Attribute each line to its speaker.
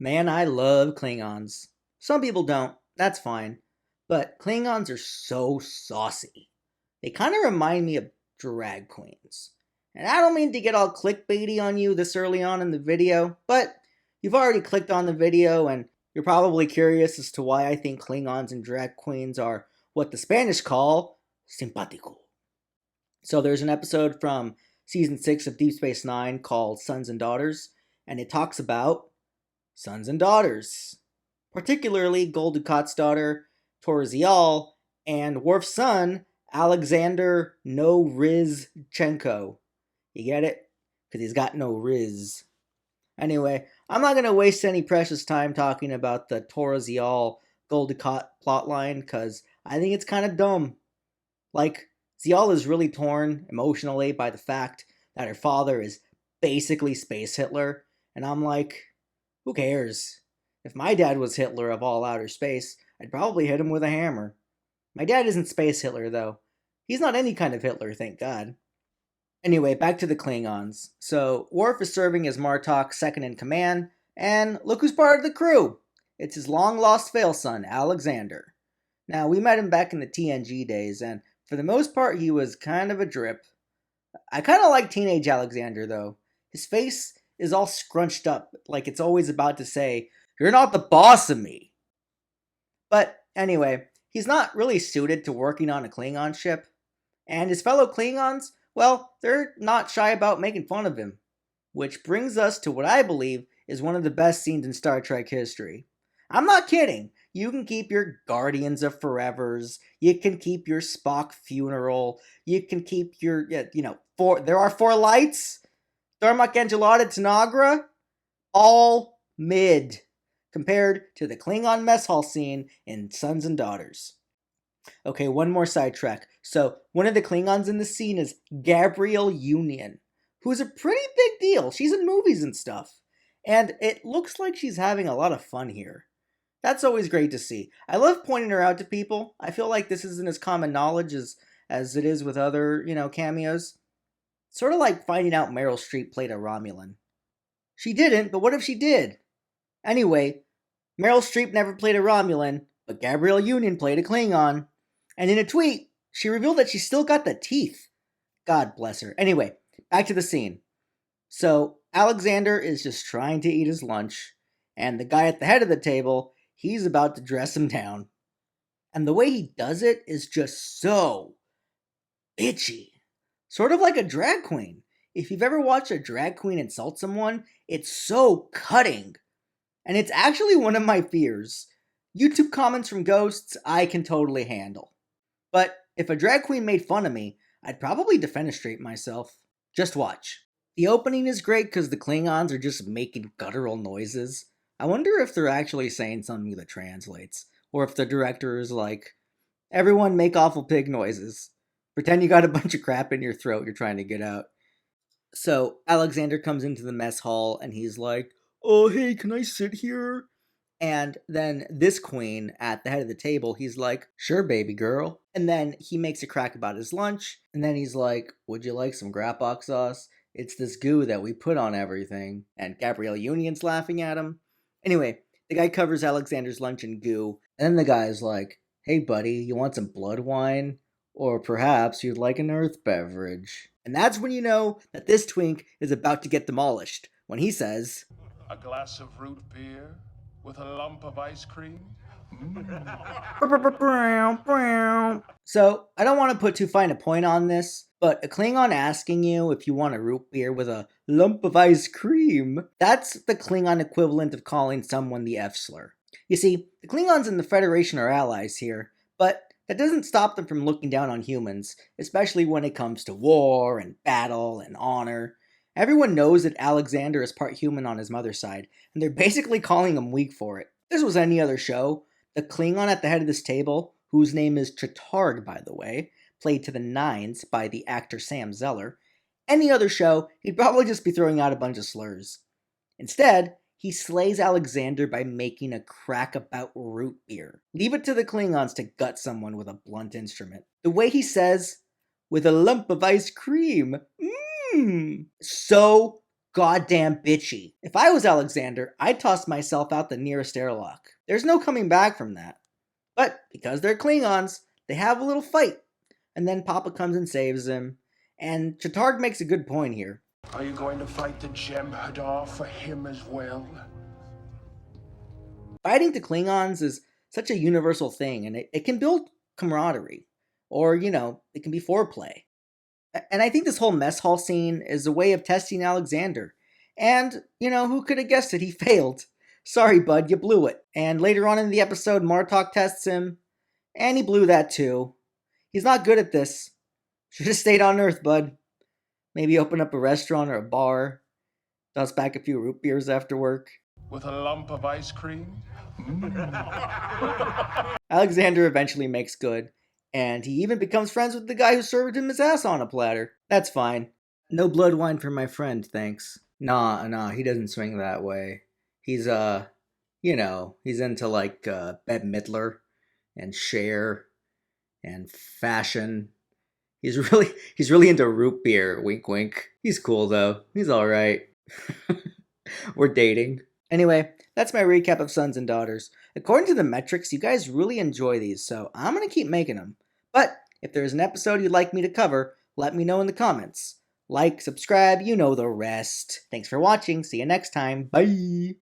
Speaker 1: Man, I love Klingons. Some people don't, that's fine. But Klingons are so saucy. They kind of remind me of drag queens. And I don't mean to get all clickbaity on you this early on in the video, but you've already clicked on the video and you're probably curious as to why I think Klingons and drag queens are what the Spanish call simpático. So there's an episode from season 6 of Deep Space Nine called Sons and Daughters, and it talks about sons and daughters, particularly Gul Dukat's daughter, Torzial, and Worf's son, Alexander No Rizchenko. You get it? Because he's got no Riz. Anyway, I'm not going to waste any precious time talking about the Torzial Gul Dukat plotline, because I think it's kind of dumb. Like, Zial is really torn emotionally by the fact that her father is basically Space Hitler, and I'm like, who cares? If my dad was Hitler of all outer space, I'd probably hit him with a hammer. My dad isn't Space Hitler, though. He's not any kind of Hitler, thank God. Anyway, back to the Klingons. So, Worf is serving as Martok's second in command, and look who's part of the crew! It's his long-lost fail-son, Alexander. Now, we met him back in the TNG days, and for the most part, he was kind of a drip. I kind of like teenage Alexander, though. His face is all scrunched up, like it's always about to say, "You're not the boss of me." But anyway, he's not really suited to working on a Klingon ship. And his fellow Klingons, well, they're not shy about making fun of him. Which brings us to what I believe is one of the best scenes in Star Trek history. I'm not kidding. You can keep your Guardians of Forevers. You can keep your Spock funeral. You can keep your, there are four lights. Thermok Enchilada Tanagra, all mid compared to the Klingon mess hall scene in Sons and Daughters. Okay, one more sidetrack. So, one of the Klingons in the scene is Gabrielle Union, who's a pretty big deal. She's in movies and stuff. And it looks like she's having a lot of fun here. That's always great to see. I love pointing her out to people. I feel like this isn't as common knowledge as it is with other, cameos. Sort of like finding out Meryl Streep played a Romulan. She didn't, but what if she did? Anyway, Meryl Streep never played a Romulan, but Gabrielle Union played a Klingon. And in a tweet, she revealed that she still got the teeth. God bless her. Anyway, back to the scene. So, Alexander is just trying to eat his lunch, and the guy at the head of the table, he's about to dress him down. And the way he does it is just so bitchy. Sort of like a drag queen. If you've ever watched a drag queen insult someone, it's so cutting. And it's actually one of my fears. YouTube comments from ghosts, I can totally handle. But if a drag queen made fun of me, I'd probably defenestrate myself. Just watch. The opening is great because the Klingons are just making guttural noises. I wonder if they're actually saying something that translates. Or if the director is like, everyone make awful pig noises. Pretend you got a bunch of crap in your throat you're trying to get out. So Alexander comes into the mess hall and he's like, "Oh, hey, can I sit here?" And then this queen at the head of the table, he's like, "Sure, baby girl." And then he makes a crack about his lunch. And then he's like, "Would you like some Grapbox sauce? It's this goo that we put on everything." And Gabrielle Union's laughing at him. Anyway, the guy covers Alexander's lunch in goo. And then the guy's like, "Hey, buddy, you want some blood wine? Or perhaps you'd like an earth beverage." And that's when you know that this twink is about to get demolished. When he says,
Speaker 2: "A glass of root beer with a lump of ice cream?"
Speaker 1: So, I don't want to put too fine a point on this, but a Klingon asking you if you want a root beer with a lump of ice cream, that's the Klingon equivalent of calling someone the F slur. You see, the Klingons and the Federation are allies here, but that doesn't stop them from looking down on humans, especially when it comes to war and battle and honor. Everyone knows that Alexander is part human on his mother's side, and they're basically calling him weak for it. If this was any other show, the Klingon at the head of this table, whose name is Chatarg, by the way, played to the nines by the actor Sam Zeller, any other show, he'd probably just be throwing out a bunch of slurs. Instead, he slays Alexander by making a crack about root beer. Leave it to the Klingons to gut someone with a blunt instrument. The way he says, "with a lump of ice cream," so goddamn bitchy. If I was Alexander, I'd toss myself out the nearest airlock. There's no coming back from that. But because they're Klingons, they have a little fight. And then Papa comes and saves him. And Chatarg makes a good point here.
Speaker 2: Are you going to fight the Jem'Hadar for him as well?
Speaker 1: Fighting to Klingons is such a universal thing, and it can build camaraderie. Or, it can be foreplay. And I think this whole mess hall scene is a way of testing Alexander. And, who could have guessed it? He failed. Sorry, bud, you blew it. And later on in the episode, Martok tests him, and he blew that too. He's not good at this. Should have stayed on Earth, bud. Maybe open up a restaurant or a bar. Dust back a few root beers after work.
Speaker 2: With a lump of ice cream?
Speaker 1: Alexander eventually makes good, and he even becomes friends with the guy who served him his ass on a platter. That's fine. No blood wine for my friend, thanks. Nah, he doesn't swing that way. He's, he's into Bette Midler and Cher and fashion. He's really into root beer, wink wink. He's cool though. He's alright. We're dating. Anyway, that's my recap of Sons and Daughters. According to the metrics, you guys really enjoy these, so I'm gonna keep making them. But if there's an episode you'd like me to cover, let me know in the comments. Like, subscribe, you know the rest. Thanks for watching. See you next time. Bye!